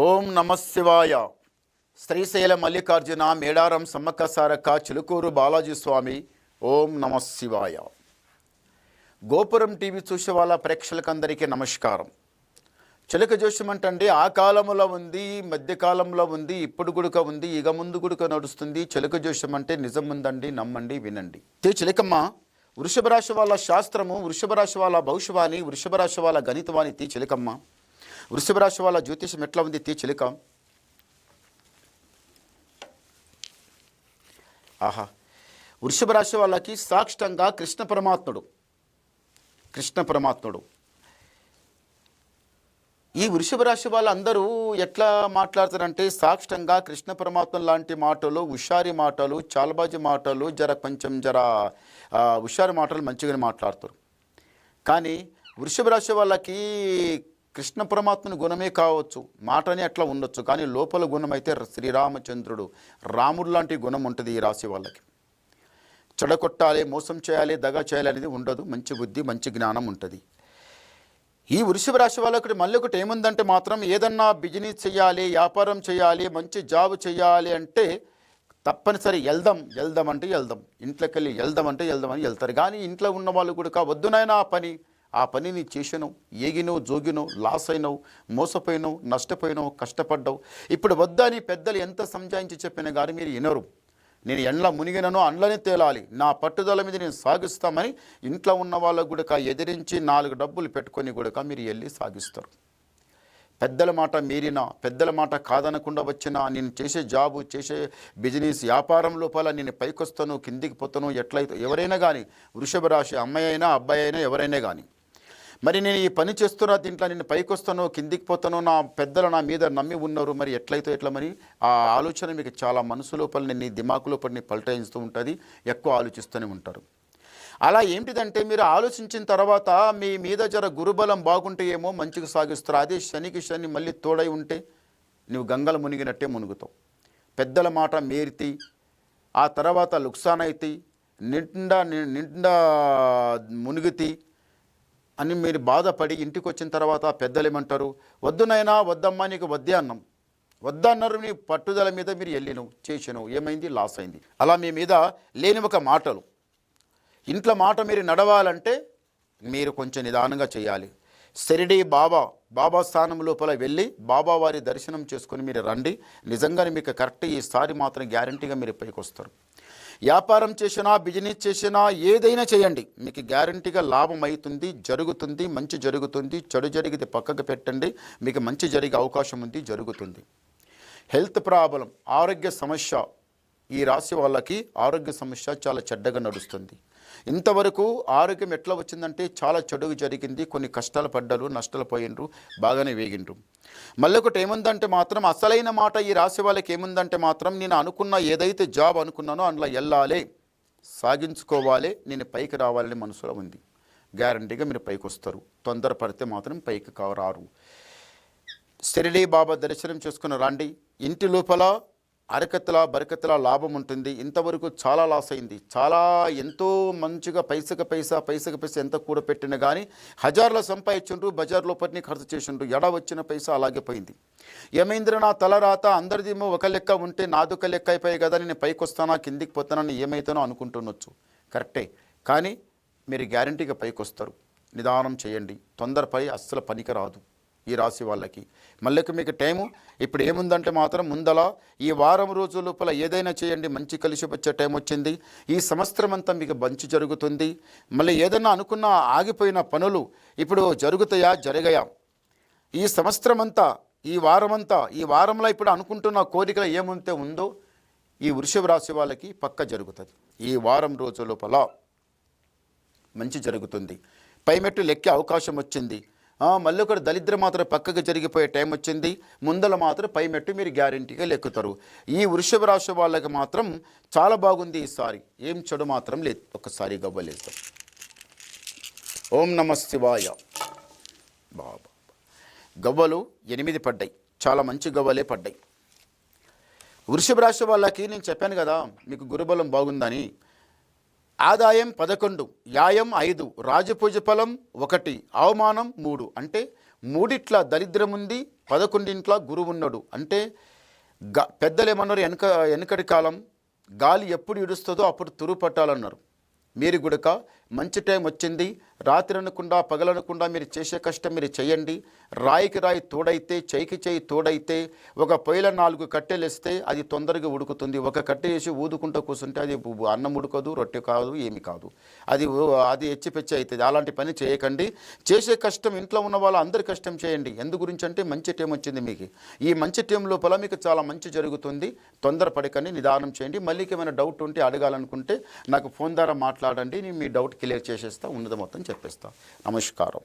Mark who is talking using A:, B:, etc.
A: ఓం నమ శివాయ. శ్రీశైల మల్లికార్జున మేడారం సమ్మక్క సారక్క చిలుకూరు బాలాజీ స్వామి. ఓం నమ శివాయ. గోపురం టీవీ చూసే వాళ్ళ ప్రేక్షకులందరికీ నమస్కారం. చిలుక జోషం అంటే ఆ కాలంలో ఉంది, మధ్యకాలంలో ఉంది, ఇప్పుడు గుడుక ఉంది, ఇక ముందు గుడుక నడుస్తుంది. చిలుక జోషం అంటే నిజం ఉందండి, నమ్మండి, వినండి. చిలకమ్మ వృషభ రాశి వాళ్ళ శాస్త్రము, వృషభ రాశి వాళ్ళ భవిష్యవాణి, వృషభ రాశి వాళ్ళ గణితవాణి చిలకమ్మ. వృషభ రాశి వాళ్ళ జ్యోతిషం ఎట్లా ఉంది చిలుక? ఆహా, వృషభ రాశి వాళ్ళకి సాక్షాత్తంగా కృష్ణ పరమాత్ముడు. ఈ వృషభ రాశి వాళ్ళందరూ ఎట్లా మాట్లాడతారంటే సాక్షాత్తంగా కృష్ణ పరమాత్మ లాంటి మాటలు, హుషారి మాటలు, చాలబాజీ మాటలు, కొంచెం హుషారి మాటలు మంచిగానే మాట్లాడతారు. కానీ వృషభ రాశి వాళ్ళకి కృష్ణ పరమాత్మని గుణమే కావచ్చు, మాటనే అట్లా ఉండొచ్చు, కానీ లోపల గుణం అయితే శ్రీరామచంద్రుడు, రాముడు లాంటి గుణం ఉంటుంది ఈ రాశి వాళ్ళకి. చెడగొట్టాలి, మోసం చేయాలి, దగా చేయాలి అనేది ఉండదు. మంచి బుద్ధి, మంచి జ్ఞానం ఉంటుంది. ఈ వృషభ రాశి వాళ్ళకి మళ్ళీ ఒకటి ఏముందంటే మాత్రం ఏదన్నా బిజినెస్ చేయాలి, వ్యాపారం చేయాలి, మంచి జాబ్ చేయాలి అంటే తప్పనిసరి వెళ్దాం అంటే వెళ్దాం, ఇంట్లోకి వెళ్ళి వెళ్దాం అని వెళ్తారు. కానీ ఇంట్లో ఉన్న వాళ్ళు కూడా వద్దునైనా ఆ పనిని చేసినావు, ఏగినవు, జోగినవు, లాస్ అయినావు, మోసపోయినావు, నష్టపోయినావు, కష్టపడ్డావు. ఇప్పుడు వద్దని పెద్దలు ఎంత సంజాయించి చెప్పినా కానీ మీరు వినరు. నేను ఎండ్ల మునిగినను అండ్లనే తేలాలి, నా పట్టుదల మీద నేను సాగిస్తామని ఇంట్లో ఉన్న వాళ్ళకు కూడా ఎదిరించి 4 డబ్బులు పెట్టుకొని కూడా మీరు వెళ్ళి సాగిస్తారు. పెద్దల మాట మీరినా, పెద్దల మాట కాదనకుండా వచ్చినా, నేను చేసే జాబు, చేసే బిజినెస్, వ్యాపారం లోపల నేను పైకొస్తాను, కిందికి పోతాను, ఎట్లయితే ఎవరైనా కానీ, వృషభ రాశి అమ్మాయి అయినా అబ్బాయి అయినా ఎవరైనా కానీ, మరి నేను ఈ పని చేస్తున్నా, దీంట్లో నేను పైకొస్తాను, కిందికి పోతాను, నా పెద్దలు నా మీద నమ్మి ఉన్నారు, మరి ఎట్లా మరి ఆ ఆలోచన మీకు చాలా మనసు లోపల, నీ దిమాకు లోపల పల్టాయిస్తూ ఉంటుంది, ఎక్కువ ఆలోచిస్తూనే ఉంటారు. అలా ఏంటిదంటే మీరు ఆలోచించిన తర్వాత మీ మీద గురుబలం బాగుంటే ఏమో మంచిగా సాగిస్తారు. అదే శని మళ్ళీ తోడై ఉంటే నువ్వు గంగలు మునిగినట్టే మునుగుతావు. పెద్దల మాట మేరితి, ఆ తర్వాత లుక్సాన్ అయితే నిండా మునిగితి అని మీరు బాధపడి ఇంటికి వచ్చిన తర్వాత పెద్దలు ఏమంటారు, వద్దునైనా వద్దమ్మా నీకు వద్దన్నారు. నీ పట్టుదల మీద మీరు వెళ్ళినవు, చేసినవు, ఏమైంది? లాస్ అయింది. అలా మీ మీద లేని ఒక మాటలు, ఇంట్లో మాట మీరు నడవాలంటే మీరు కొంచెం నిదానంగా చేయాలి. షిరిడి బాబా స్థానం లోపల వెళ్ళి బాబా వారి దర్శనం చేసుకొని మీరు రండి. నిజంగానే మీకు కరెక్ట్ ఈసారి మాత్రం గ్యారంటీగా మీరు పైకి వస్తారు. వ్యాపారం చేసినా, బిజినెస్ చేసినా, ఏదైనా చేయండి, మీకు గ్యారంటీగా లాభం అవుతుంది, జరుగుతుంది, మంచి జరుగుతుంది. చెడు జరిగితే పక్కకు పెట్టండి, మీకు మంచి జరిగే అవకాశం ఉంది, జరుగుతుంది. హెల్త్ ప్రాబ్లం, ఆరోగ్య సమస్య, ఈ రాశి వాళ్ళకి ఆరోగ్య సమస్య చాలా చెడ్డగా నడుస్తుంది. ఇంతవరకు ఆరోగ్యం ఎట్లా వచ్చిందంటే చాలా చెడుగు జరిగింది, కొన్ని కష్టాలు పడ్డారు, నష్టాలు పోయిండ్రు, బాగానే వేగిండ్రు. మళ్ళీ ఒకటి ఏముందంటే మాత్రం అసలైన మాట ఈ రాశి వాళ్ళకి ఏముందంటే మాత్రం నేను అనుకున్న ఏదైతే జాబ్ అనుకున్నానో అందులో వెళ్ళాలి, సాగించుకోవాలి, నేను పైకి రావాలని మనసులో ఉంది. గ్యారంటీగా మీరు పైకి వస్తారు. తొందరపడితే మాత్రం పైకి రారు. షిరిడి బాబా దర్శనం చేసుకుని రండి. ఇంటి లోపల అరకతల బరకతల లాభం ఉంటుంది. ఇంతవరకు చాలా లాస్ అయింది, ఎంతో మంచిగా పైసకు పైసా ఎంత కూడపెట్టినా కానీ హజార్ల సంపాదించుండ్రు, బజార్ లోపలిని ఖర్చు చేసిండ్రు, వచ్చిన పైసా అలాగే పోయింది. ఏమైందిరా నా తలరాత, అందరిదేమో ఒక లెక్క ఉంటే నాదొక లెక్క అయిపోయాయి కదా, నేను పైకి వస్తానా కిందికి పోతానని ఏమైతానో అనుకుంటుండొచ్చు, కరెక్టే. కానీ మీరు గ్యారంటీగా పైకి వస్తారు. నిదానం చేయండి, తొందరపై అస్సలు పనికి రాదు ఈ రాశి వాళ్ళకి. మళ్ళీ మీకు టైము ఇప్పుడు ఏముందంటే మాత్రం ముందల ఈ వారం రోజుల లోపల ఏదైనా చేయండి, మంచి కలిసి వచ్చే టైం వచ్చింది. ఈ సంవత్సరం అంతా మీకు మంచి జరుగుతుంది. మళ్ళీ ఏదైనా అనుకున్న ఆగిపోయిన పనులు ఇప్పుడు జరిగాయా ఈ సంవత్సరం అంతా, ఈ వారంలో ఇప్పుడు అనుకుంటున్న కోరికలు ఏముంటే ఉందో ఈ వృషభ రాశి వాళ్ళకి పక్క జరుగుతుంది. ఈ వారం రోజుల లోపల మంచి జరుగుతుంది. పైమెట్టు లెక్కే అవకాశం వచ్చింది. మళ్ళీ ఒకటి దళిద్ర మాత్రం పక్కకు జరిగిపోయే టైం వచ్చింది. ముందల మాత్రం పై మెట్టు మీరు గ్యారంటీగా లెక్కుతారు. ఈ వృషభ రాశి వాళ్ళకి మాత్రం చాలా బాగుంది ఈసారి, ఏం చెడు మాత్రం లేదు. ఒకసారి గవ్వలేస్తాం. ఓం నమ శివాయ. బాబా గవ్వలు 8 పడ్డాయి, చాలా మంచి గవ్వలే పడ్డాయి. వృషభ రాశి వాళ్ళకి నేను చెప్పాను కదా మీకు గురుబలం బాగుందని. ఆదాయం 11, వ్యాయం 5, రాజపూజ ఫలం 1, అవమానం 3. అంటే మూడిట్ల దరిద్రం ఉంది, 11 గురువు ఉన్నాడు. అంటే పెద్దలు ఏమన్నారు, వెనకటి కాలం గాలి ఎప్పుడు ఇడుస్తుందో అప్పుడు తురు పట్టాలన్నారు. మీరు గుడక మంచి టైం వచ్చింది, రాత్రి అనకుండా పగలనకుండా మీరు చేసే కష్టం మీరు చేయండి. రాయికి రాయి తోడైతే, చేయికి చేయి తోడైతే, ఒక పొయ్యిలో 4 కట్టెలు వేస్తే అది తొందరగా ఉడుకుతుంది. ఒక కట్టె వేసి ఊదుకుంటూ కూర్చుంటే అది అన్నం ఉడకదు, రొట్టె కాదు, ఏమి కాదు, అది ఎచ్చిపెచ్చి అవుతుంది. అలాంటి పని చేయకండి. చేసే కష్టం ఇంట్లో ఉన్న వాళ్ళు అందరి కష్టం చేయండి. ఎందు గురించి అంటే మంచి టైం వచ్చింది మీకు. ఈ మంచి టైం లోపల మీకు చాలా మంచి జరుగుతుంది. తొందరపడకండి, నిదానం చేయండి. మళ్ళీ ఏమైనా డౌట్ ఉంటే అడగాలనుకుంటే నాకు ఫోన్ ద్వారా మాట్లాడండి, నేను మీ డౌట్ క్లియర్ చేసేస్తా, ఉన్నది మొత్తం చెప్పేస్తా. నమస్కారం.